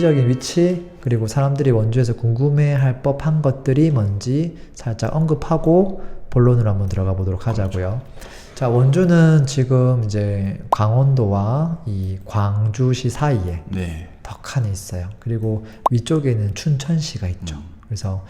적인 위치 그리고 사람들이 원주에서 궁금해할 법한 것들이 뭔지 살짝 언급하고 본론으로 한번 들어가 보도록 하자고요. 자, 원주는 지금 이제 강원도와 이 광주시 사이에 네. 덕하니 있어요. 그리고 위쪽에는 춘천시가 있죠. 그래서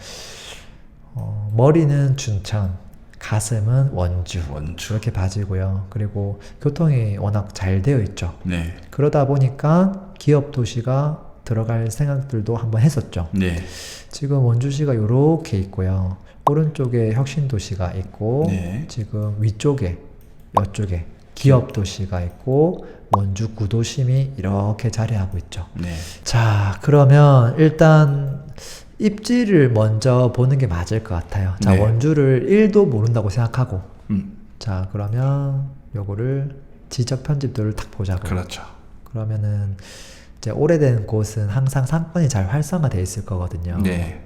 머리는 춘천, 가슴은 원주 이렇게 봐지고요. 그리고 교통이 워낙 잘 되어 있죠. 네. 그러다 보니까 기업 도시가 들어갈 생각들도 한번 했었죠. 네. 지금 원주시가 이렇게 있고요. 오른쪽에 혁신도시가 있고 네. 지금 위쪽에 이쪽에 기업 도시가 있고 원주 구도심이 이렇게 자리하고 있죠. 네. 자, 그러면 일단 입지를 먼저 보는 게 맞을 것 같아요. 자, 네. 원주를 1도 모른다고 생각하고 음. 자, 그러면 요거를 지적 편집도를 딱 보자고. 그렇죠. 그러면은 이제 오래된 곳은 항상 상권이 잘 활성화되어 있을 거거든요. 네.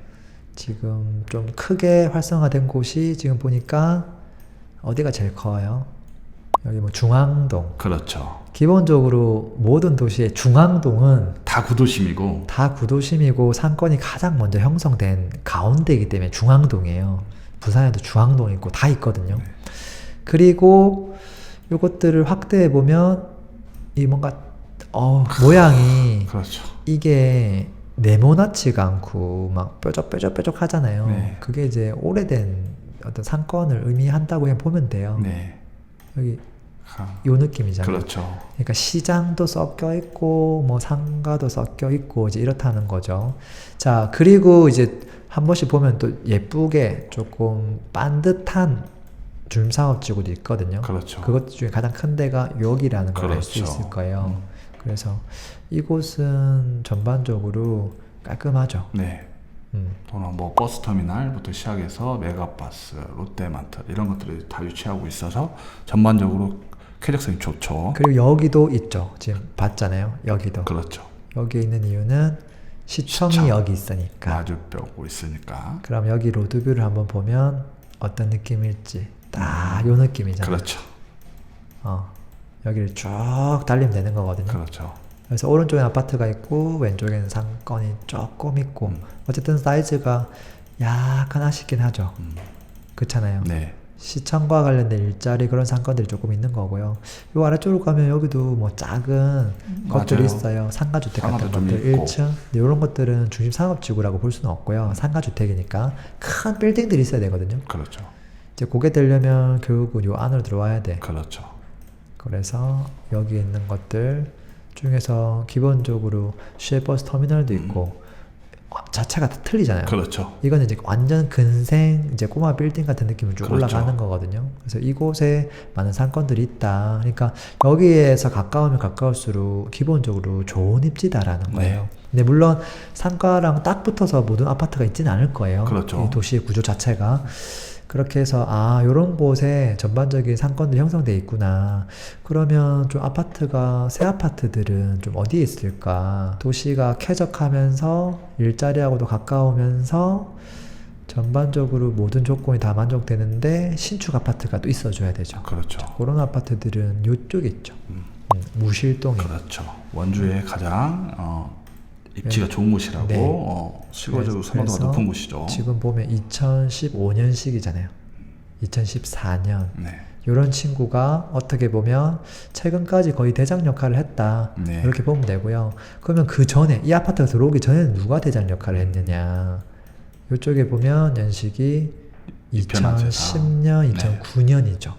지금 좀 크게 활성화된 곳이 지금 보니까 어디가 제일 커요? 여기 뭐 중앙동. 그렇죠. 기본적으로 모든 도시의 중앙동은 다 구도심이고. 다 구도심이고 상권이 가장 먼저 형성된 가운데이기 때문에 중앙동이에요. 부산에도 중앙동 있고 다 있거든요. 네. 그리고 요것들을 확대해 보면 이 뭔가 모양이 그렇죠. 이게 네모나지가 않고 막 뾰족뾰족 하잖아요. 네. 그게 이제 오래된 어떤 상권을 의미한다고 그냥 보면 돼요. 네. 여기 아, 요 느낌이잖아요. 그렇죠. 그러니까 시장도 섞여 있고 뭐 상가도 섞여 있고 이제 이렇다는 거죠. 자, 그리고 이제 한 번씩 보면 또 예쁘게 조금 반듯한 준사업지구도 있거든요. 그렇죠. 그것 중에 가장 큰 데가 여기라는 걸 알 수 그렇죠. 있을 거예요. 그래서 이곳은 전반적으로 깔끔하죠. 네. 또는 뭐 버스터미널부터 시작해서 메가버스, 롯데마트 이런 것들이 다 유치하고 있어서 전반적으로 쾌적성이 좋죠. 그리고 여기도 있죠. 지금 봤잖아요. 여기도. 그렇죠. 여기 있는 이유는 시청이 시청. 여기 있으니까. 마주보고 있으니까. 그럼 여기 로드뷰를 한번 보면 어떤 느낌일지 딱 요 느낌이잖아요. 그렇죠. 여기를 쭉 달리면 되는 거거든요. 그렇죠. 그래서 오른쪽에 아파트가 있고 왼쪽에는 상권이 조금 있고 어쨌든 사이즈가 약간 아쉽긴 하죠. 그렇잖아요. 네. 시청과 관련된 일자리 그런 상권들이 조금 있는 거고요. 요 아래쪽으로 가면 여기도 뭐 작은 것들이 맞아요. 있어요. 상가주택 같은 상가도 좀 것들 있고. 1층. 근데 이런 것들은 중심 상업지구라고 볼 수는 없고요. 상가주택이니까 큰 빌딩들이 있어야 되거든요. 그렇죠. 이제 그게 되려면 결국은 요 안으로 들어와야 돼. 그렇죠. 그래서 여기 있는 것들 중에서 기본적으로 시외버스 터미널도 있고 자체가 다 틀리잖아요. 그렇죠. 이거는 이제 완전 근생 이제 꼬마 빌딩 같은 느낌으로 쭉 그렇죠. 올라가는 거거든요. 그래서 이곳에 많은 상권들이 있다. 그러니까 여기에서 가까우면 가까울수록 기본적으로 좋은 입지다라는 거예요. 네. 근데 물론 상가랑 딱 붙어서 모든 아파트가 있지는 않을 거예요. 그렇죠. 이 도시의 구조 자체가. 그렇게 해서 요런 곳에 전반적인 상권들이 형성되어 있구나. 그러면 좀 아파트가 새 아파트들은 좀 어디에 있을까? 도시가 쾌적하면서 일자리하고도 가까우면서 전반적으로 모든 조건이 다 만족되는데 신축 아파트가 또 있어줘야 되죠. 그렇죠. 그런 아파트들은 요쪽에 있죠. 무실동에. 그렇죠. 원주의 가장 입지가 좋은 곳이라고 네. 실거주 선호도가 그래서 높은 곳이죠. 지금 보면 2015년식이잖아요. 2014년. 네. 이런 친구가 어떻게 보면 최근까지 거의 대장 역할을 했다. 네. 이렇게 보면 되고요. 그러면 그 전에 이 아파트가 들어오기 전에는 누가 대장 역할을 했느냐. 이쪽에 보면 연식이 2010년, 2009년이죠.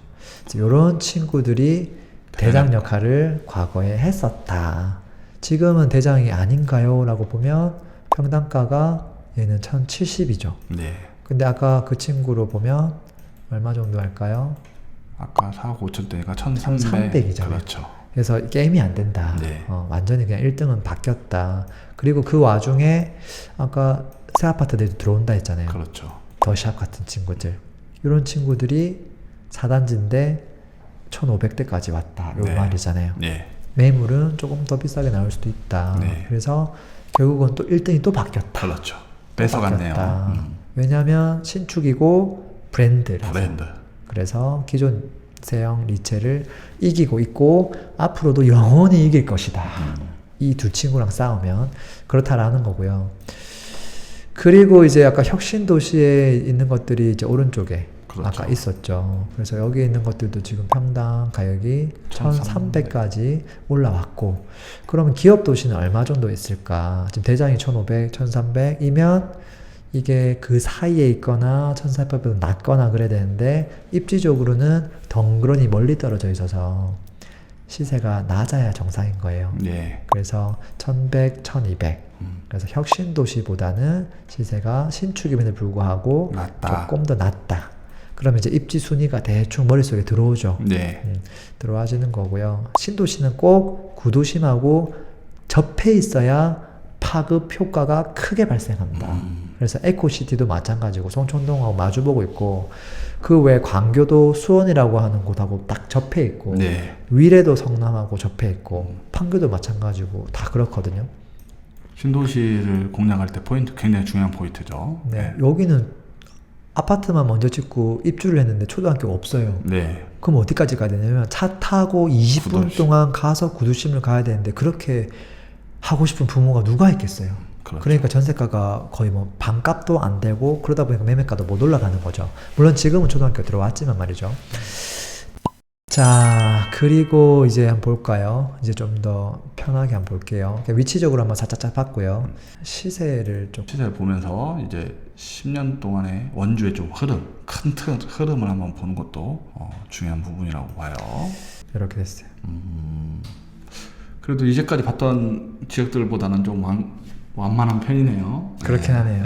이런 친구들이 대장 역할을 과거에 했었다. 지금은 대장이 아닌가요? 라고 보면 평당가가 얘는 1070이죠. 네. 근데 아까 그 친구로 보면 얼마 정도 할까요? 아까 4억 5천대니까 1300이잖아요. 그렇죠. 그래서 게임이 안 된다. 네. 완전히 그냥 1등은 바뀌었다. 그리고 그 와중에 아까 새 아파트들이 들어온다 했잖아요. 그렇죠. 더샵 같은 친구들. 이런 친구들이 4단지인데 1500대까지 왔다. 요 네. 말이잖아요. 네. 매물은 조금 더 비싸게 나올 수도 있다. 네. 그래서 결국은 또 1등이 또 바뀌었다. 그렇죠. 뺏어갔네요. 왜냐하면 신축이고 브랜드라서. 브랜드. 그래서 기존 세형 리체를 이기고 있고 앞으로도 영원히 이길 것이다. 이 두 친구랑 싸우면 그렇다라는 거고요. 그리고 이제 아까 혁신도시에 있는 것들이 이제 오른쪽에 그렇죠. 아까 있었죠. 그래서 여기 있는 것들도 지금 평당 가격이 1300까지 올라왔고, 그러면 기업 도시는 얼마 정도 있을까? 지금 대장이 1500, 1300이면 이게 그 사이에 있거나 1400보다 낮거나 그래야 되는데, 입지적으로는 덩그러니 멀리 떨어져 있어서 시세가 낮아야 정상인 거예요. 네. 그래서 1100, 1200. 그래서 혁신도시보다는 시세가 신축임에도 불구하고 낮다. 조금 더 낮다. 그러면 이제 입지 순위가 대충 머릿속에 들어오죠. 네. 들어와지는 거고요. 신도시는 꼭 구도심하고 접해 있어야 파급 효과가 크게 발생한다. 그래서 에코시티도 마찬가지고 송천동하고 마주보고 있고, 그 외 광교도 수원이라고 하는 곳하고 딱 접해 있고, 네. 위례도 성남하고 접해 있고, 판교도 마찬가지고 다 그렇거든요. 신도시를 공략할 때 포인트, 굉장히 중요한 포인트죠. 네. 여기는 아파트만 먼저 짓고 입주를 했는데 초등학교가 없어요. 네. 그럼 어디까지 가야 되냐면 차 타고 20분 구도심. 동안 가서 구도심을 가야 되는데, 그렇게 하고 싶은 부모가 누가 있겠어요. 그렇죠. 그러니까 전세가가 거의 뭐 반값도 안 되고, 그러다 보니까 매매가도 못 올라가는 거죠. 물론 지금은 초등학교 들어왔지만 말이죠. 자, 그리고 이제 한번 볼까요? 이제 좀 더 편하게 한번 볼게요. 위치적으로 한번 살짝 봤고요. 시세를 좀 시세를 보면서 이제 10년 동안의 원주의 좀 흐름, 큰 흐름을 한번 보는 것도 중요한 부분이라고 봐요. 이렇게 됐어요. 그래도 이제까지 봤던 지역들보다는 좀 완만한 편이네요. 그렇긴 하네요.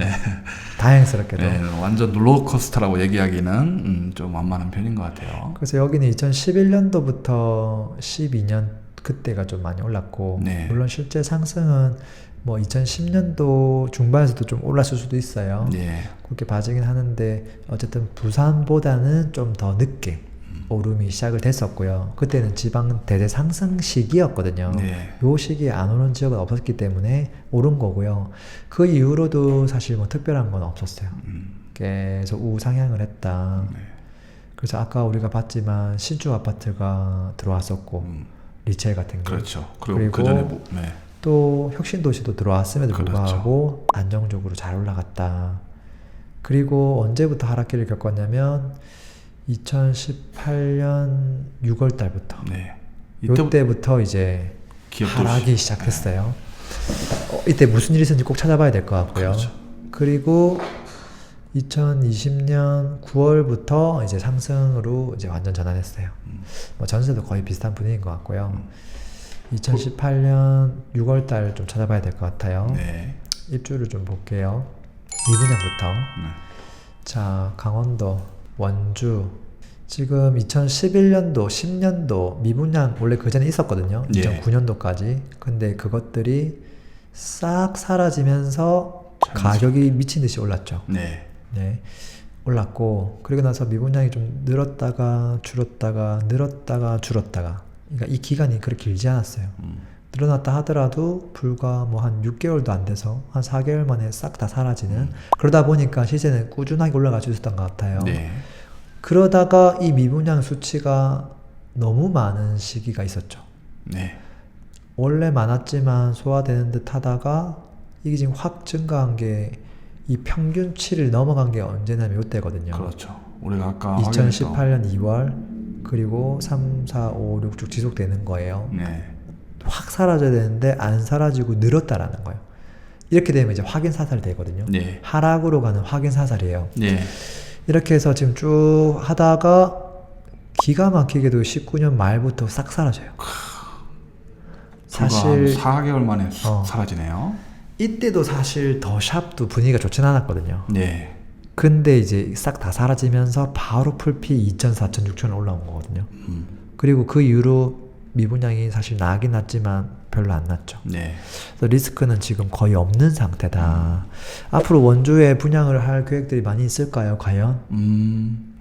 다행스럽게도. 네, 완전 롤러코스터라고 얘기하기는 좀 완만한 편인 것 같아요. 그래서 여기는 2011년도부터 12년 그때가 좀 많이 올랐고, 네. 물론 실제 상승은 뭐 2010년도 중반에서도 좀 올랐을 수도 있어요. 네. 그렇게 봐지긴 하는데, 어쨌든 부산보다는 좀 더 늦게 오름이 시작을 됐었고요. 그때는 지방 대대 상승 시기였거든요. 네. 요 시기에 안 오른 지역은 없었기 때문에 오른 거고요. 그 이후로도 사실 뭐 특별한 건 없었어요. 계속 우상향을 했다. 네. 그래서 아까 우리가 봤지만 신축 아파트가 들어왔었고, 리첼 같은 게. 그렇죠. 그리고 그리고 그 전에 네. 또 혁신도시도 들어왔음에도 그렇죠. 불구하고 안정적으로 잘 올라갔다. 그리고 언제부터 하락기를 겪었냐면 2018년 6월 달부터. 네. 이때부터 이제 하락이 시작했어요. 이때 무슨 일이 있었는지 꼭 찾아봐야 될 것 같고요. 그렇죠. 그리고 2020년 9월부터 이제 상승으로 이제 완전 전환했어요. 뭐 전세도 거의 비슷한 분위기인 것 같고요. 2018년 6월 달 좀 찾아봐야 될 것 같아요. 네. 입주를 좀 볼게요. 미분양부터. 네. 자, 강원도, 원주. 지금 2011년도, 10년도 미분양 원래 그 전에 있었거든요. 예. 2009년도까지. 근데 그것들이 싹 사라지면서 가격이 미친 듯이 올랐죠. 네. 네. 올랐고, 그리고 나서 미분양이 좀 늘었다가 줄었다가 늘었다가 줄었다가. 그러니까 이 기간이 그렇게 길지 않았어요. 늘어났다 하더라도 불과 뭐 한 6개월도 안 돼서 한 4개월 만에 싹 다 사라지는. 그러다 보니까 시세는 꾸준하게 올라갈 수 있었던 것 같아요. 네. 그러다가 이 미분양 수치가 너무 많은 시기가 있었죠. 네. 원래 많았지만 소화되는 듯 하다가 이게 지금 확 증가한 게 이 평균치를 넘어간 게 언제냐면 이때거든요. 그렇죠. 우리가 아까 2018년 2월 그리고 3, 4, 5, 6 쭉 지속되는 거예요. 네. 확 사라져야 되는데 안 사라지고 늘었다라는 거예요. 이렇게 되면 이제 확인 사살이 되거든요. 네. 하락으로 가는 확인 사살이에요. 네. 이렇게 해서 지금 쭉 하다가 기가 막히게도 19년 말부터 싹 사라져요. 사실 4개월 만에 사라지네요. 이때도 사실 더 샵도 분위기가 좋진 않았거든요. 네. 근데 이제 싹 다 사라지면서 바로 풀피 2천, 4천, 6천 올라온 거거든요. 그리고 그 이후로 미분양이 사실 나긴 났지만 별로 안 났죠. 네. 그래서 리스크는 지금 거의 없는 상태다. 앞으로 원주에 분양을 할 계획들이 많이 있을까요, 과연?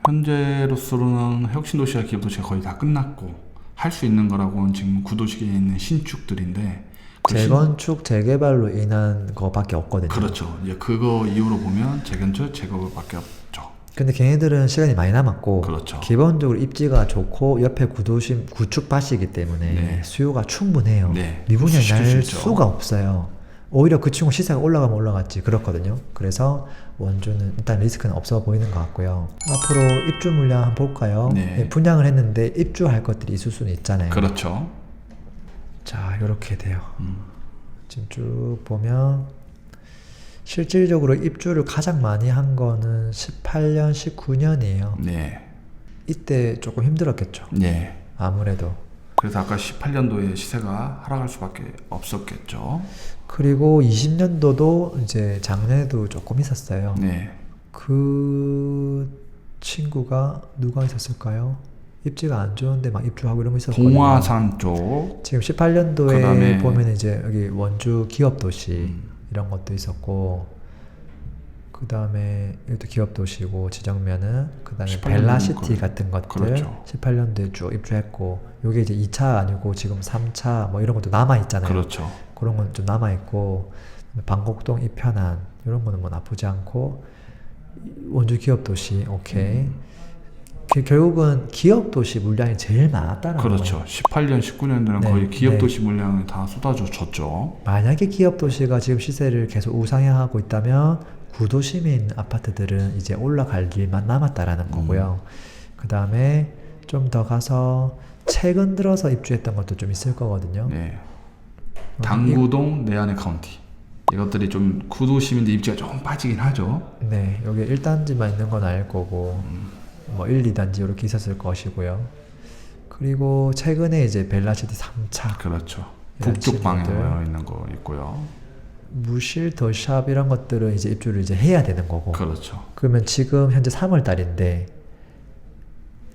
현재로서는 혁신도시와 기업도시가 거의 다 끝났고 할 수 있는 거라고는 지금 구도시에 있는 신축들인데 재건축, 재개발로 인한 거밖에 없거든요. 그렇죠. 이제 그거 이후로 보면 재건축, 재개발밖에 없죠. 근데 걔네들은 시간이 많이 남았고 그렇죠. 기본적으로 입지가 좋고 옆에 구도심 구축밭이기 때문에 네. 수요가 충분해요. 네. 미분양이 흡수시킬 수 날 있죠. 수가 없어요. 오히려 그 친구 시세가 올라가면 올라갔지 그렇거든요. 그래서 원주는 일단 리스크는 없어 보이는 것 같고요. 앞으로 입주 물량 한번 볼까요? 네. 분양을 했는데 입주할 것들이 있을 수는 있잖아요. 그렇죠. 자, 이렇게 돼요. 지금 쭉 보면 실질적으로 입주를 가장 많이 한 거는 18년, 19년이에요. 네. 이때 조금 힘들었겠죠. 네. 아무래도. 그래서 아까 18년도에 시세가 하락할 수밖에 없었겠죠. 그리고 20년도도 이제 작년에도 조금 있었어요. 네. 그 친구가 누가 있었을까요? 입지가 안 좋은데 막 입주하고 이런 거 있었거든요. 봉화산 쪽. 지금 18년도에 그다음에 보면 이제 여기 원주 기업도시 이런 것도 있었고, 그 다음에 이것도 기업도시고 지정면은, 그 다음에 18년도는 벨라시티 같은 것들 그렇죠. 18년도에 쭉 입주했고, 요게 이제 2차 아니고 지금 3차 뭐 이런 것도 남아 있잖아요. 그렇죠. 그런 건 좀 남아 있고, 방곡동 이편한 이런 거는 뭐 나쁘지 않고, 원주 기업도시 오케이. 결국은 기업도시 물량이 제일 많았다는 그렇죠. 거예요. 18년, 19년도는 네, 거의 기업 네. 도시 물량을 다 쏟아줬죠. 만약에 기업도시가 지금 시세를 계속 우상향하고 있다면 구도심에 있는 아파트들은 이제 올라갈 일만 남았다라는 거고요. 그 다음에 좀 더 가서 최근 들어서 입주했던 것도 좀 있을 거거든요. 네. 당구동 내안의 카운티. 이것들이 좀 구도심인데 입지가 좀 빠지긴 하죠. 네, 여기 1단지만 있는 건 아닐 거고 뭐 1, 2단지 이렇게 있었을 것이고요. 그리고 최근에 이제 벨라시티 3차 그렇죠. 이런 북쪽 방향으로 친구들. 있는 거 있고요. 무실 더샵 이런 것들은 이제 입주를 이제 해야 되는 거고. 그렇죠. 그러면 지금 현재 3월 달인데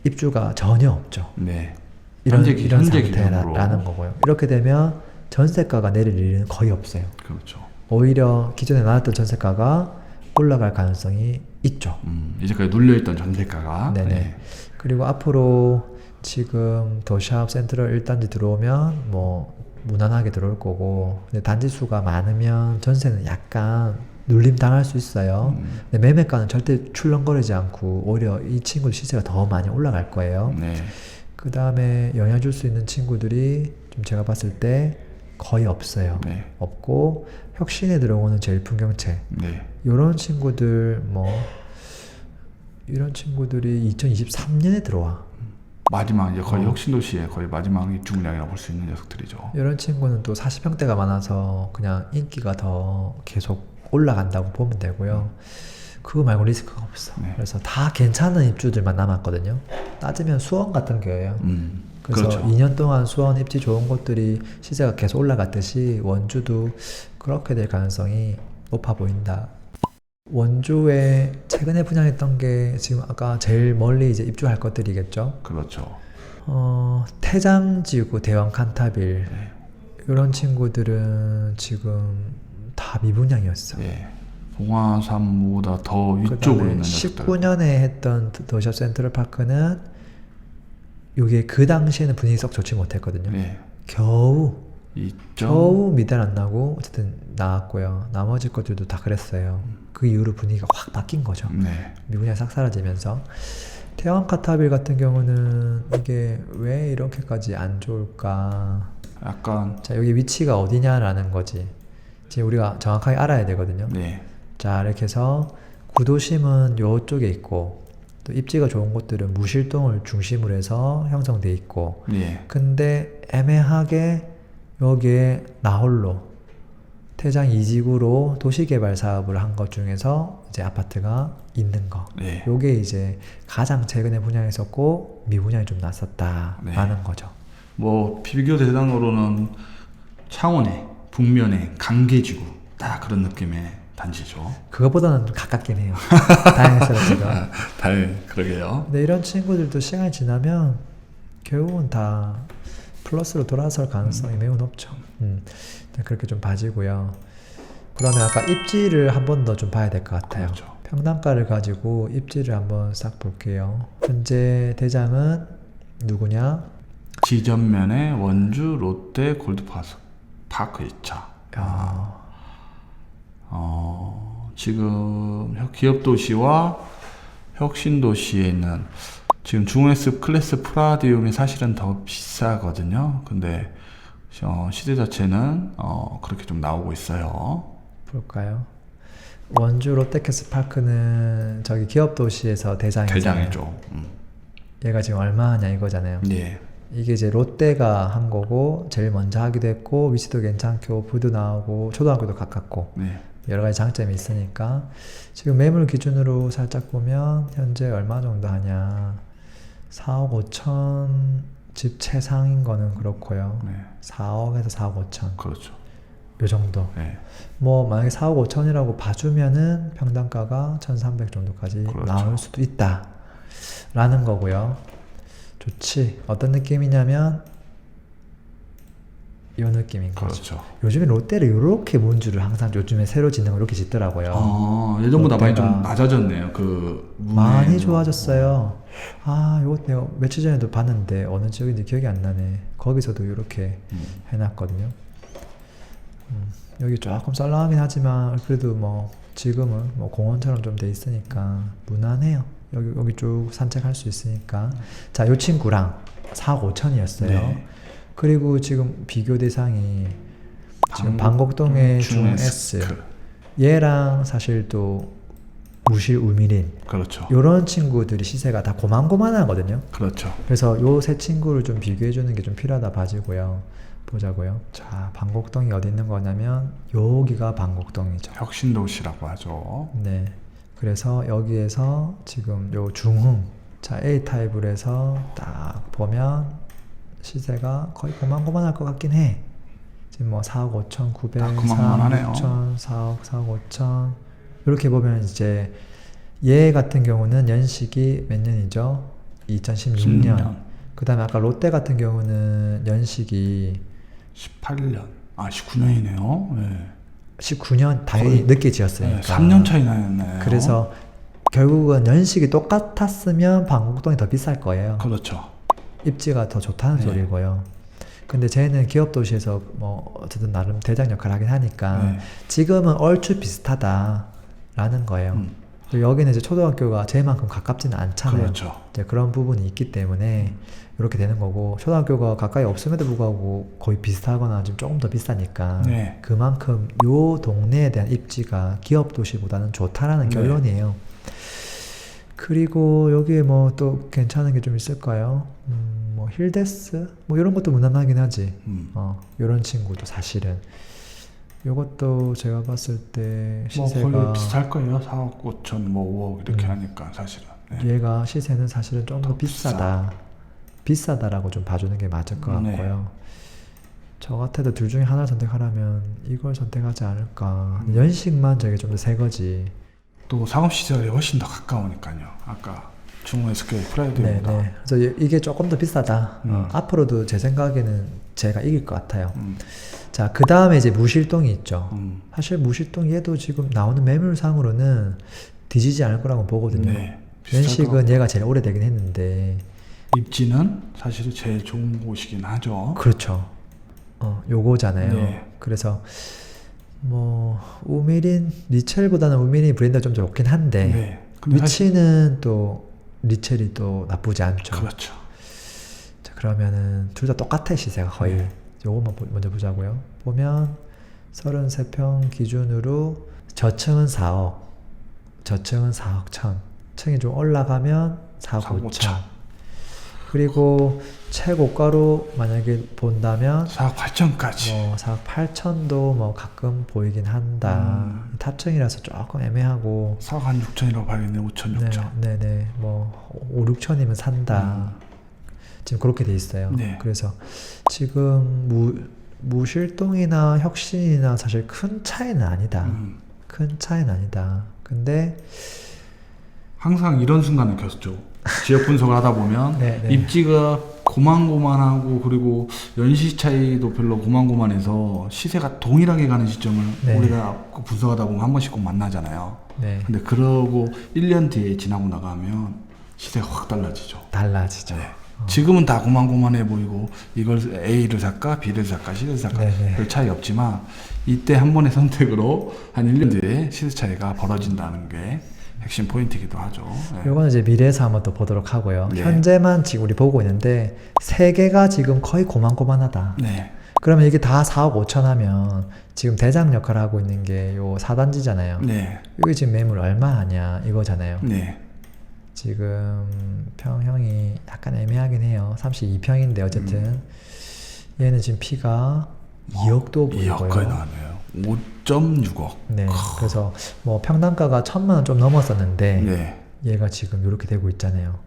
입주가 전혀 없죠. 네. 이런 현재 상태라는 기준으로. 거고요. 이렇게 되면 전세가가 내릴 일은 거의 없어요. 그렇죠. 오히려 기존에 나왔던 전세가가 올라갈 가능성이 있죠. 이제까지 눌려있던 전세가가. 네네. 네. 그리고 앞으로 지금 더샵 센트럴 1단지 들어오면 뭐 무난하게 들어올 거고, 근데 단지 수가 많으면 전세는 약간 눌림 당할 수 있어요. 근데 매매가는 절대 출렁거리지 않고 오히려 이 친구 시세가 더 많이 올라갈 거예요. 네. 그 다음에 영향 줄 수 있는 친구들이 좀 제가 봤을 때 거의 없어요. 네. 없고 혁신에 들어오는 제일풍경채 네. 이런 친구들 뭐 이런 친구들이 2023년에 들어와. 마지막 이제 거의 혁신도시의 거의 마지막 입주 물량이라고 볼 수 있는 녀석들이죠. 이런 친구는 또 40평대가 많아서 그냥 인기가 더 계속 올라간다고 보면 되고요. 그거 말고 리스크가 없어. 네. 그래서 다 괜찮은 입주들만 남았거든요. 따지면 수원 같은 거예요. 그래서 그렇죠. 2년 동안 수원 입지 좋은 곳들이 시세가 계속 올라갔듯이 원주도 그렇게 될 가능성이 높아 보인다. 원주에 최근에 분양했던 게 지금 아까 제일 멀리 이제 입주할 것들이겠죠. 그렇죠. 태장지구, 대왕 칸타빌 네. 이런 친구들은 지금 다 미분양이었어. 예. 봉화산보다 더 위쪽으로 그다음에 있는 녀석들. 19년에 했던 더샵 센트럴파크는 이게 그 당시에는 분위기 썩 좋지 못했거든요. 네. 겨우 있죠. 미달 안 나고 어쨌든 나왔고요. 나머지 것들도 다 그랬어요. 그 이후로 분위기가 확 바뀐 거죠. 네. 미분양이 싹 사라지면서. 태왕 카타빌 같은 경우는 이게 왜 이렇게까지 안 좋을까? 약간 자, 여기 위치가 어디냐라는 거지. 지금 우리가 정확하게 알아야 되거든요. 네. 자, 이렇게 해서 구도심은 요쪽에 있고, 또 입지가 좋은 곳들은 무실동을 중심으로 해서 형성돼 있고, 네. 근데 애매하게 여기에 나홀로 태장 2지구로 도시개발 사업을 한 것 중에서 이제 아파트가 있는 거. 네. 요게 이제 가장 최근에 분양했었고 미분양이 좀 났었다라는 네. 거죠. 뭐 비교 대상으로는 창원의 북면의 강계지구 딱 그런 느낌의 단지죠. 그거보다는 좀 가깝긴 해요. 다행스럽게도. 그러게요. 근데 이런 친구들도 시간이 지나면 결국은 다 플러스로 돌아설 가능성이 매우 높죠. 그렇게 좀 봐지고요. 그러면 아까 입지를 한 번 더 좀 봐야 될 것 같아요. 그렇죠. 평당가를 가지고 입지를 한번 싹 볼게요. 현재 대장은 누구냐? 지전면에 원주 롯데 골드파크 2차. 지금 기업도시와 혁신도시에 있는 지금 중S 클래스 프라디움이 사실은 더 비싸거든요. 근데 시세 자체는 그렇게 좀 나오고 있어요. 볼까요? 원주 롯데캐슬파크는 저기 기업도시에서 대장이잖아요. 대장이죠. 얘가 지금 얼마냐 이거잖아요. 예. 이게 이제 롯데가 한 거고 제일 먼저 하기도 했고 위치도 괜찮고 뷰도 나오고 초등학교도 가깝고 네. 여러 가지 장점이 있으니까 지금 매물 기준으로 살짝 보면 현재 얼마 정도 하냐 4억 5천 집 최상인 거는 그렇고요. 네. 4억에서 4억 5천 그렇죠. 요 정도. 네. 뭐 만약에 4억 5천이라고 봐주면은 평당가가 1,300 정도까지 그렇죠. 나올 수도 있다 라는 거고요. 좋지. 어떤 느낌이냐면 이 느낌인 거죠. 그렇죠. 요즘에 롯데를 이렇게 문주를 항상 요즘에 새로 짓는 거 이렇게 짓더라고요. 예전보다 많이 좀 롯데가 낮아졌네요. 그 많이 좋아졌어요. 이거 내가 며칠 전에도 봤는데 어느 지역인지 기억이 안 나네. 거기서도 이렇게 해놨거든요. 여기 조금 썰렁하긴 하지만 그래도 뭐 지금은 뭐 공원처럼 좀 돼 있으니까 무난해요. 여기 쭉 산책할 수 있으니까. 자, 요 친구랑 4억 5천이었어요. 네. 그리고 지금 비교 대상이 지금 방곡동의 중S 얘랑 사실 또 무실 우미린 그렇죠. 요런 친구들이 시세가 다 고만고만하거든요. 그렇죠. 그래서 요 세 친구를 좀 비교해 주는 게 좀 필요하다 봐지고요. 보자고요. 자, 방곡동이 어디 있는 거냐면 여기가 방곡동이죠. 혁신도시라고 하죠. 네. 그래서 여기에서 지금 요 중흥 자 A타입으로 해서 딱 보면 시세가 거의 고만고만할 것 같긴 해. 지금 뭐 4억 5천 9백, 다 4억 고만고만하네요. 6천, 4억 5천 이렇게 보면 이제 얘 같은 경우는 연식이 몇 년이죠? 2016년. 그 다음에 아까 롯데 같은 경우는 연식이 18년. 19년이네요. 네. 19년 당연히 늦게 지었으니까. 3년 차이 나였네. 그래서 결국은 연식이 똑같았으면 방곡동이 더 비쌀 거예요. 그렇죠. 입지가 더 좋다는 네. 소리고요. 근데 쟤는 기업 도시에서 뭐 어쨌든 나름 대장 역할을 하긴 하니까 네. 지금은 얼추 비슷하다라는 거예요. 그리고 여기는 이제 초등학교가 쟤만큼 가깝지는 않잖아요. 그렇죠. 이제 그런 부분이 있기 때문에 이렇게 되는 거고 초등학교가 가까이 없음에도 불구하고 거의 비슷하거나 좀 조금 더 비싸니까 네. 그만큼 요 동네에 대한 입지가 기업 도시보다는 좋다라는 네. 결론이에요. 그리고 여기에 뭐 또 괜찮은 게 좀 있을까요? 뭐 힐데스 뭐 이런 것도 무난하긴 하지. 이런 친구도 사실은 요것도 제가 봤을 때 뭐 시세가 거의 비슷할 거예요. 4억 5천 뭐 5억 이렇게 하니까 사실은. 네. 얘가 시세는 사실은 좀 더 비싸다라고 좀 봐주는 게 맞을 것 네. 같고요. 저 같아도 둘 중에 하나를 선택하라면 이걸 선택하지 않을까. 연식만 저게 좀 더 새 거지. 또 상업시설이 훨씬 더 가까우니까요. 아까 중국에서 프라이드보다. 네. 그래서 이게 조금 더 비싸다. 앞으로도 제 생각에는 제가 이길 것 같아요. 자, 그 다음에 이제 무실동이 있죠. 사실 무실동 얘도 지금 나오는 매물상으로는 뒤지지 않을 거라고 보거든요. 네, 연식은 얘가 제일 오래되긴 했는데 입지는 사실 제일 좋은 곳이긴 하죠. 그렇죠. 요거잖아요. 네. 그래서 뭐 우미린 리첼보다는 우미린 브랜드가 좀 좋긴 한데 네. 근데 위치는 또 리첼이 또 나쁘지 않죠. 그렇죠. 자, 그러면은 둘 다 똑같아 시세가 거의. 네. 요것만 먼저 보자고요. 보면 33평 기준으로 저층은 4억, 저층은 4억 천, 층이 좀 올라가면 4억 5천. 그리고 최고가로 만약에 본다면 4억 8천까지. 뭐 4억 8천도 뭐 가끔 보이긴 한다. 탑층이라서 조금 애매하고 4억 한 6천이라고 봐야겠네. 5천, 6천. 네네 뭐 5, 6천이면 산다. 지금 그렇게 돼 있어요. 네. 그래서 지금 무실동이나 혁신이나 사실 큰 차이는 아니다. 큰 차이는 아니다. 근데 항상 이런 순간을 겪죠. 지역 분석을 하다 보면 네. 입지가 고만고만하고 그리고 연시 차이도 별로 고만고만해서 시세가 동일하게 가는 시점을 네. 우리가 분석하다 보면 한 번씩 꼭 만나잖아요. 네. 근데 그러고 1년 뒤에 지나고 나가면 시세가 확 달라지죠. 달라지죠. 네. 지금은 다 고만고만해 보이고 이걸 A를 살까 B를 살까 C를 살까 네네. 별 차이 없지만 이때 한 번의 선택으로 한 1년 뒤에 시세 차이가 벌어진다는 게 핵심 포인트이기도 하죠. 네. 요거는 이제 미래에서 한번 또 보도록 하고요. 네. 현재만 지금 우리 보고 있는데 세 개가 지금 거의 고만고만하다. 네. 그러면 이게 다 4억 5천 하면 지금 대장 역할을 하고 있는 게 요 4단지잖아요. 네. 여기 지금 매물 얼마 하냐 이거잖아요. 네. 지금 평형이 약간 애매하긴 해요. 32평인데 어쨌든 얘는 지금 P가 2억도 2억 거의 보이고요. 나왔네요. 5.6억. 네, 그래서 뭐 평당가가 1,000만 원 좀 넘었었는데 네. 얘가 지금 이렇게 되고 있잖아요.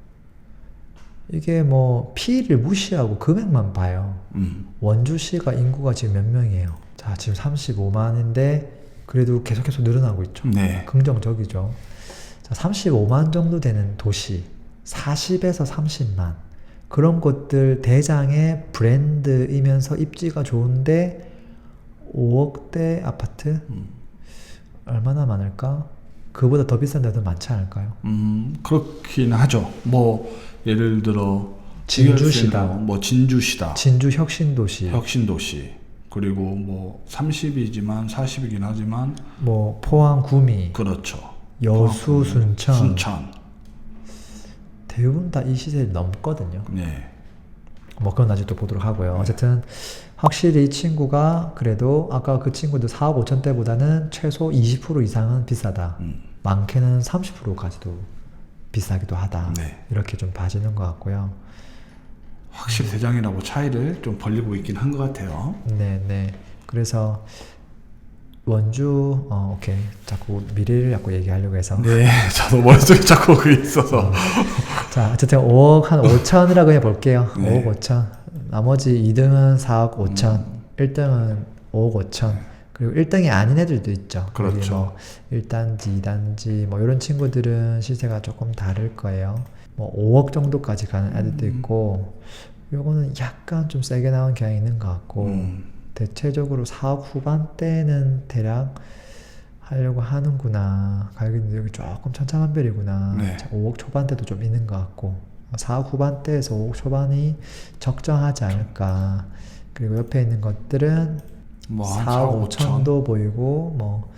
이게 뭐 P를 무시하고 금액만 봐요. 원주시가 인구가 지금 몇 명이에요? 자, 지금 35만인데 그래도 계속해서 늘어나고 있죠. 네. 긍정적이죠. 자, 35만 정도 되는 도시, 40에서 30만 그런 곳들 대장의 브랜드이면서 입지가 좋은데 5억대 아파트? 얼마나 많을까? 그보다 더 비싼 데도 많지 않을까요? 그렇긴 하죠. 뭐 예를 들어 진주시다. 뭐 진주시다. 진주 혁신도시, 혁신도시. 그리고 뭐 30이지만 40이긴 하지만 뭐 포항 구미, 그렇죠. 여수 순천, 순천. 대부분 다 이 시세를 넘거든요. 네. 뭐 그건 나중에 또 보도록 하고요. 어쨌든 확실히 이 친구가 그래도 아까 그 친구도 4억 5천 대보다는 최소 20% 이상은 비싸다. 많게는 30%까지도 비싸기도 하다. 네. 이렇게 좀 봐지는 것 같고요. 확실히 대장이라고 차이를 좀 벌리고 있긴 한 것 같아요. 네. 그래서 원주 오케이. 자꾸 미래를 자꾸 얘기하려고 해서. 네, 저도 머릿속에 자꾸 그게 있어서. 자, 어쨌든 5억 한 5천이라고 해볼게요. 네. 5억 5천. 나머지 2등은 4억 5천, 1등은 5억 5천. 그리고 1등이 아닌 애들도 있죠. 그렇죠. 뭐 1단지, 2단지 뭐 이런 친구들은 시세가 조금 다를 거예요. 뭐 5억 정도까지 가는 애들도 있고 요거는 약간 좀 세게 나온 경향이 있는 것 같고 대체적으로 4억 후반대는 대략 하려고 하는구나. 가격인데 여기 조금 천차만별이구나. 네. 5억 초반대도 좀 있는 것 같고 4억 후반대에서 5억 초반이 적정하지 않을까. 그리고 옆에 있는 것들은 뭐 4억 5천도 보이고 뭐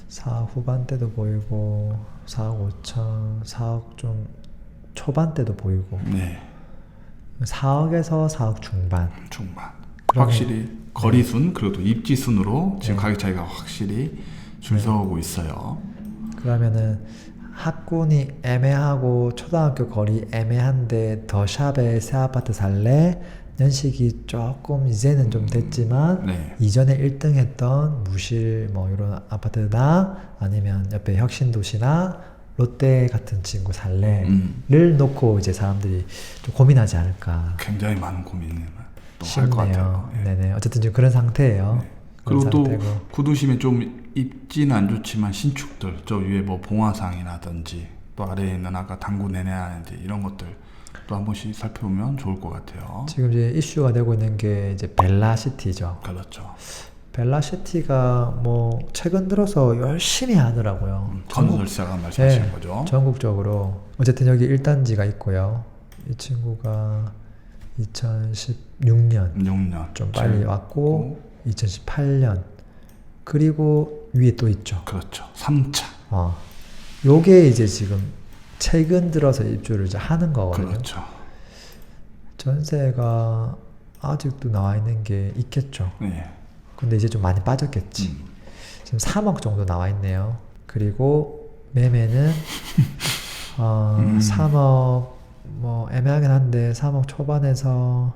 4억 후반대도 보이고 4억 5천, 4억 좀 초반대도 보이고 네. 4억에서 4억 중반. 확실히 거리순 그리고 또 입지순으로 지금 가격 차이가 확실히 줄 서고 있어요. 그러면은 학군이 애매하고 초등학교 거리 애매한데 더 샵에 새 아파트 살래? 연식이 조금 이제는 좀 됐지만 네. 이전에 1등 했던 무실 뭐 이런 아파트나 아니면 옆에 혁신도시나 롯데 같은 친구 살래를 놓고 이제 사람들이 좀 고민하지 않을까 굉장히 많은 고민을 또 할 것 같아요. 싶네요. 네네. 어쨌든 지금 그런 상태예요. 네. 그런 그리고 또 상태고. 구도심에 좀 입지는 안 좋지만 신축들 저 위에 뭐 봉화상이라든지 또 아래에 있는 아까 당구 내내하는지 이런 것들 또 한 번씩 살펴보면 좋을 것 같아요. 지금 이제 이슈가 되고 있는 게 이제 벨라시티죠. 그렇죠. 벨라시티가 뭐 최근 들어서 열심히 하더라고요. 건설사가 말씀하시는 네, 거죠. 전국적으로. 어쨌든 여기 1단지가 있고요. 이 친구가 2016년 6년 좀 빨리 왔고 2018년 그리고 위에 또 있죠. 그렇죠. 3차. 요게 이제 지금 최근 들어서 입주를 이제 하는 거거든요. 그렇죠. 전세가 아직도 나와 있는 게 있겠죠. 네. 근데 이제 좀 많이 빠졌겠지. 지금 3억 정도 나와 있네요. 그리고 매매는 3억 뭐 애매하긴 한데 3억 초반에서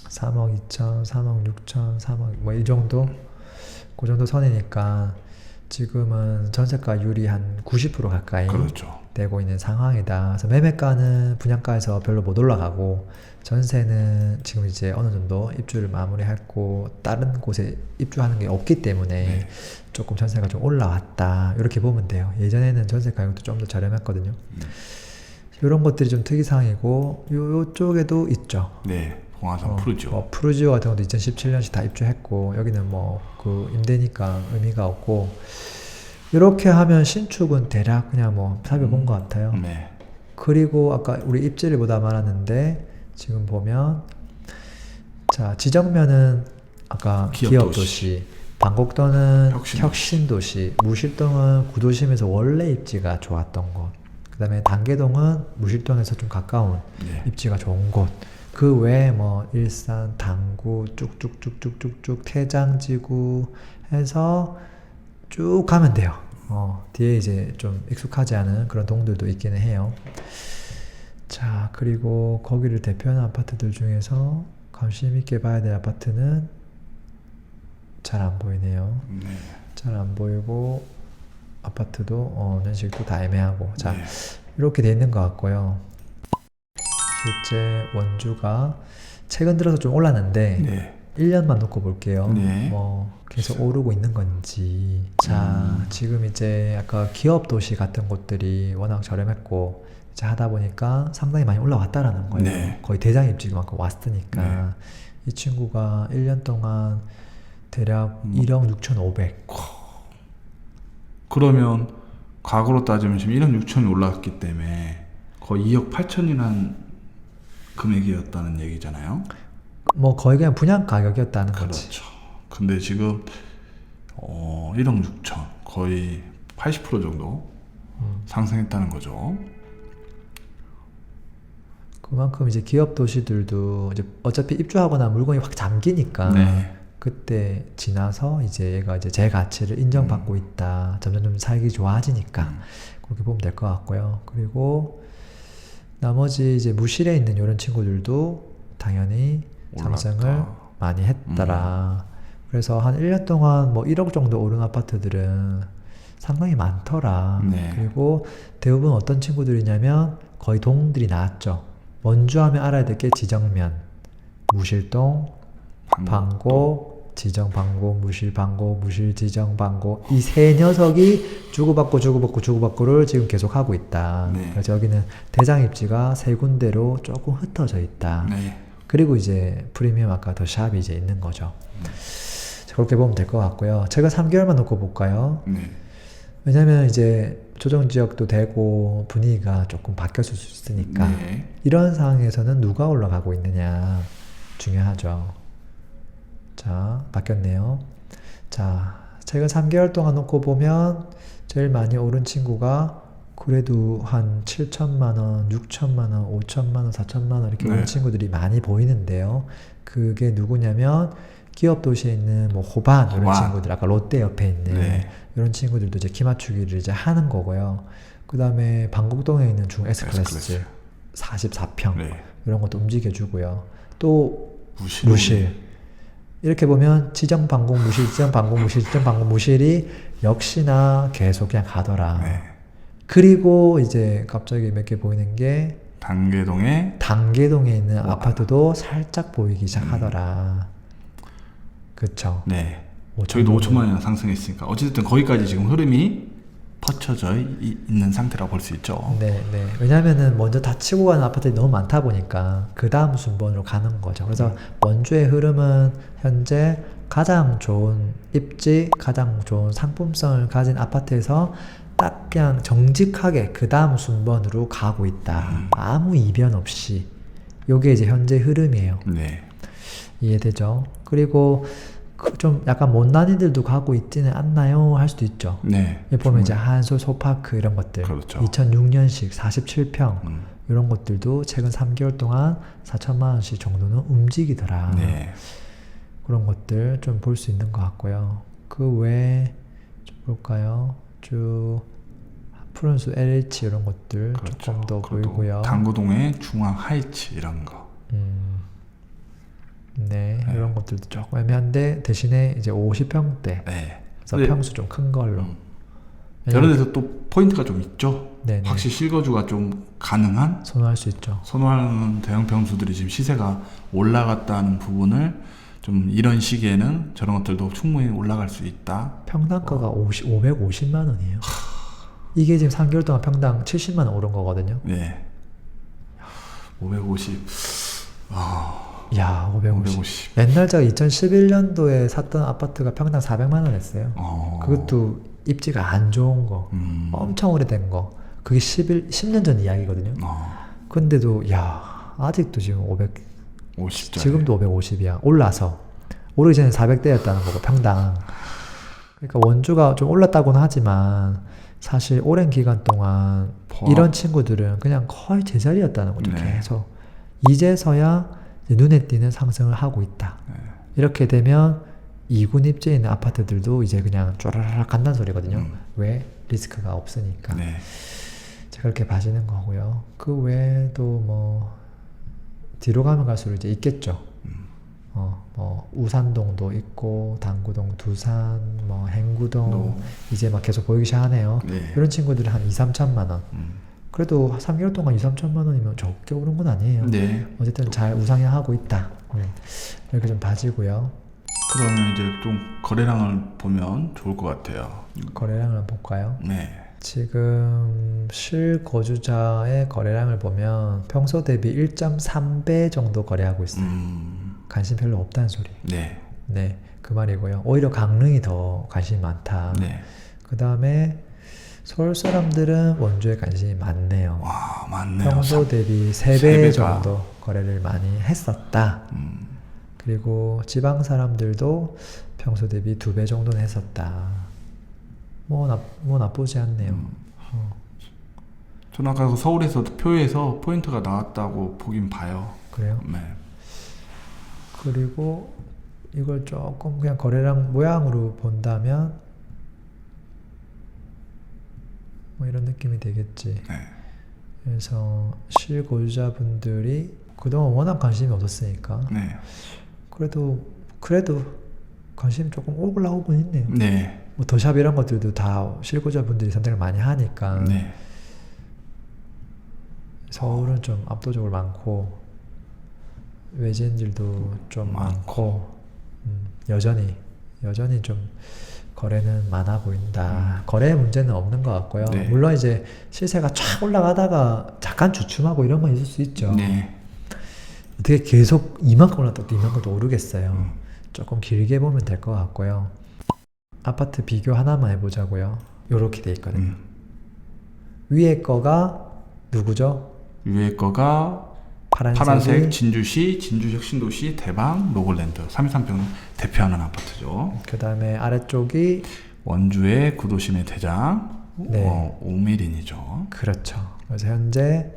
3억 2천, 3억 6천, 3억 뭐 이 정도? 그 정도 선이니까 지금은 전세가율이 한 90% 가까이 그렇죠. 되고 있는 상황이다. 그래서 매매가는 분양가에서 별로 못 올라가고 전세는 지금 이제 어느 정도 입주를 마무리했고 다른 곳에 입주하는 게 없기 때문에 조금 전세가 좀 올라왔다. 이렇게 보면 돼요. 예전에는 전세 가격도 좀 더 저렴했거든요. 이런 것들이 좀 특이사항이고 요쪽에도 있죠. 네. 봉화산 푸르지오. 푸르지오 같은 것도 2017년씩 다 입주했고 여기는 뭐 그 임대니까 의미가 없고 이렇게 하면 신축은 대략 그냥 뭐 살펴본 것 같아요. 네. 그리고 아까 우리 입지를 보다 말았는데 지금 보면 자 지정면은 아까 기업도시 방곡동은 혁신도시. 혁신도시, 무실동은 구도심에서 원래 입지가 좋았던 곳, 그 다음에 단계동은 무실동에서 좀 가까운 네. 입지가 좋은 곳, 그 외에 뭐 일산, 당구 쭉쭉쭉쭉쭉쭉 태장지구 해서 쭉 가면 돼요. 뒤에 이제 좀 익숙하지 않은 그런 동들도 있기는 해요. 자, 그리고 거기를 대표하는 아파트들 중에서 관심 있게 봐야 될 아파트는 잘 안 보이네요. 네. 잘 안 보이고 아파트도 연식도 다 애매하고. 자, 네. 이렇게 돼 있는 것 같고요. 실제 원주가 최근 들어서 좀 올랐는데 네. 1년만 놓고 볼게요. 네. 뭐 계속 오르고 있는 건지. 자, 지금 이제 아까 기업 도시 같은 곳들이 워낙 저렴했고 이제 하다 보니까 상당히 많이 올라왔다라는 거예요. 네. 거의 대장 입지만큼 왔으니까. 네. 이 친구가 1년 동안 대략 1억 6,500. 그러면 과거로 따지면 지금 1억 6천이 올랐기 때문에 거의 2억 8천이라는 금액이었다는 얘기잖아요. 뭐 거의 그냥 분양 가격이었다는 거지. 그렇죠. 근데 지금 1억 6천 거의 80% 정도 상승했다는 거죠. 그만큼 이제 기업 도시들도 이제 어차피 입주하고 나면 물건이 확 잠기니까 네. 그때 지나서 이제 얘가 이제 제 가치를 인정받고 있다. 점점 좀 살기 좋아지니까 그렇게 보면 될 것 같고요. 그리고 나머지 이제 무실에 있는 이런 친구들도 당연히 상승을 올랐다. 많이 했더라. 그래서 한 1년 동안 뭐 1억 정도 오른 아파트들은 상당히 많더라. 네. 그리고 대부분 어떤 친구들이냐면 거의 동들이 나왔죠. 원주하면 알아야 될 게 지정면, 무실동, 방고, 지정 방고, 무실 방고, 무실 지정 방고, 이 세 녀석이 주고받고를 지금 계속 하고 있다. 네. 그래서 여기는 대장 입지가 세 군데로 조금 흩어져 있다. 네. 그리고 이제 프리미엄 아까 더 샵이 이제 있는 거죠. 자, 그렇게 보면 될 것 같고요. 제가 3개월만 놓고 볼까요? 네. 왜냐면 이제 조정 지역도 되고 분위기가 조금 바뀌었을 수 있으니까 네. 이런 상황에서는 누가 올라가고 있느냐 중요하죠. 자, 바뀌었네요. 자, 최근 3개월 동안 놓고 보면 제일 많이 오른 친구가 그래도 한 7천만원, 6천만원, 5천만원, 4천만원 이렇게 오른 네. 친구들이 많이 보이는데요. 그게 누구냐면 기업 도시에 있는 뭐 호반 이런 호반. 친구들, 아까 롯데 옆에 있는 네. 이런 친구들도 이제 키 맞추기를 이제 하는 거고요. 그 다음에 방곡동에 있는 중 S클래스 44평 네. 이런 것도 움직여주고요. 또 무실. 무실 이렇게 보면 지정 방공 무실, 지정 방공 무실, 지정 방공 무실이 역시나 계속 그냥 가더라. 네. 그리고 이제 갑자기 몇 개 보이는 게 단계동에 단계동에 있는 와. 아파트도 살짝 보이기 시작하더라. 그쵸? 네. 저희도 5천만 원이나 상승했으니까 어쨌든 거기까지 지금 흐름이 퍼쳐져 있는 상태라고 볼 수 있죠. 네, 네. 왜냐면은 먼저 다 치고 가는 아파트들이 너무 많다 보니까 그 다음 순번으로 가는 거죠. 그래서 원주의 흐름은 현재 가장 좋은 입지, 가장 좋은 상품성을 가진 아파트에서 딱 그냥 정직하게 그 다음 순번으로 가고 있다. 아무 이변 없이. 요게 이제 현재 흐름이에요. 네. 이해되죠? 그리고 좀 약간 못난이들도 가고 있지는 않나요? 할 수도 있죠. 네. 여기 보면 이제 한솔 소파크 이런 것들, 그렇죠. 2006년식 47평 이런 것들도 최근 3개월 동안 4천만 원씩 정도는 움직이더라. 네. 그런 것들 좀 볼 수 있는 것 같고요. 그 외에 좀 볼까요? 쭉 프런스 LH 이런 것들 그렇죠. 조금 더 그리고 보이고요. 당구동의 중앙 하이츠 이런 거. 네, 이런 것들도 조금 애매한데 대신에 이제 50평대 네. 그래서 근데 평수 좀 큰 걸로 이런 데서 또 포인트가 좀 있죠. 네네. 확실히 실거주가 좀 가능한 선호할 수 있죠. 선호하는 대형 평수들이 지금 시세가 올라갔다는 부분을 좀 이런 시기에는 저런 것들도 충분히 올라갈 수 있다. 평당가가 550만 원이에요. 이게 지금 3개월 동안 평당 70만 원 오른 거거든요. 네. 550. 야, 550. 550. 옛날 제가 2011년도에 샀던 아파트가 평당 400만 원 했어요. 그것도 입지가 안 좋은 거, 엄청 오래된 거. 그게 10년 전 이야기거든요. 근데도 야, 아직도 지금 500, 50짜리. 지금도 550이야. 올라서. 오르기 전에 400대였다는 거고 평당. 그러니까 원주가 좀 올랐다고는 하지만 사실 오랜 기간 동안 이런 친구들은 그냥 거의 제자리였다는 거죠. 네. 계속. 이제서야 이제 눈에 띄는 상승을 하고 있다. 네. 이렇게 되면 2군 입지에 있는 아파트들도 이제 그냥 쪼라락 간다는 소리거든요. 왜? 리스크가 없으니까. 네. 제가 그렇게 봐지는 거고요. 그 외에도 뭐 뒤로 가면 갈수록 이제 있겠죠. 뭐 우산동도 있고 당구동, 두산, 뭐 행구동 이제 막 계속 보이기 시작하네요. 네. 이런 친구들이 한 2, 3천만 원. 그래도 3개월 동안 2, 3천만 원이면 적게 오른 건 아니에요. 네. 어쨌든 잘 우상향하고 있다. 이렇게 좀 봐지고요. 그러면 이제 좀 거래량을 보면 좋을 것 같아요. 거래량을 한번 볼까요? 네. 지금 실거주자의 거래량을 보면 평소 대비 1.3배 정도 거래하고 있어요. 관심 별로 없다는 소리. 네. 네, 그 말이고요. 오히려 강릉이 더 관심이 많다. 네. 그 다음에 서울 사람들은 원주에 관심이 많네요. 와, 맞네요. 평소 대비 3배 정도 거래를 많이 했었다. 그리고 지방 사람들도 평소 대비 2배 정도는 했었다. 뭐 나쁘지 않네요. 저는 아까 그 서울에서 표에서 포인트가 나왔다고 보긴 봐요. 그래요? 네. 그리고 이걸 조금 그냥 거래량 모양으로 본다면 뭐 이런 느낌이 되겠지. 네. 그래서 실거주자분들이 그동안 워낙 관심이 없었으니까 네. 그래도 관심이 조금 올라오고 있네요. 네. 뭐 더샵 이런 것들도 다 실거주자분들이 선택을 많이 하니까 네. 서울은 좀 압도적으로 많고 외지인들도 좀 많고 여전히 좀 거래는 많아 보인다. 거래 문제는 없는 것 같고요. 네. 물론 이제 시세가 쫙 올라가다가 잠깐 주춤하고 이런 건 있을 수 있죠. 네. 어떻게 계속 이만큼 올랐다 또 이만큼 또 오르겠어요. 조금 길게 보면 될 것 같고요. 아파트 비교 하나만 해보자고요. 요렇게 돼 있거든요. 위에 거가 누구죠? 위에 거가 파란색 진주시, 진주혁신도시, 대방, 로골랜드 323평 대표하는 아파트죠. 그 다음에 아래쪽이 원주의 구도심의 대장, 네. 오미린이죠. 그렇죠. 그래서 현재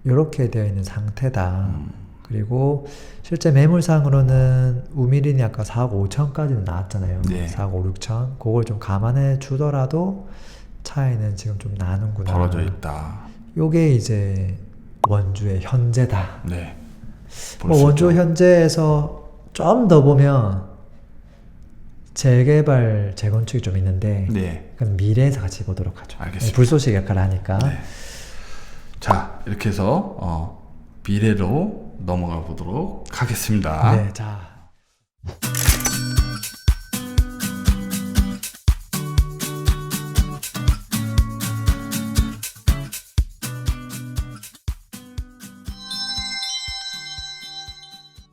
이렇게 되어 있는 상태다. 그리고 실제 매물상으로는 우미린이 아까 4억 5천까지는 나왔잖아요. 네. 4억 5, 6천. 그걸 좀 감안해 주더라도 차이는 지금 좀 나는구나. 벌어져 있다. 요게 이제 원주의 현재다. 네. 뭐 원주 현재에서 좀 더 보면 재개발, 재건축이 좀 있는데 네. 그건 미래에서 같이 보도록 하죠. 알겠습니다. 불쏘시 역할을 하니까. 네. 자, 이렇게 해서 미래로 넘어가 보도록 하겠습니다. 네, 자.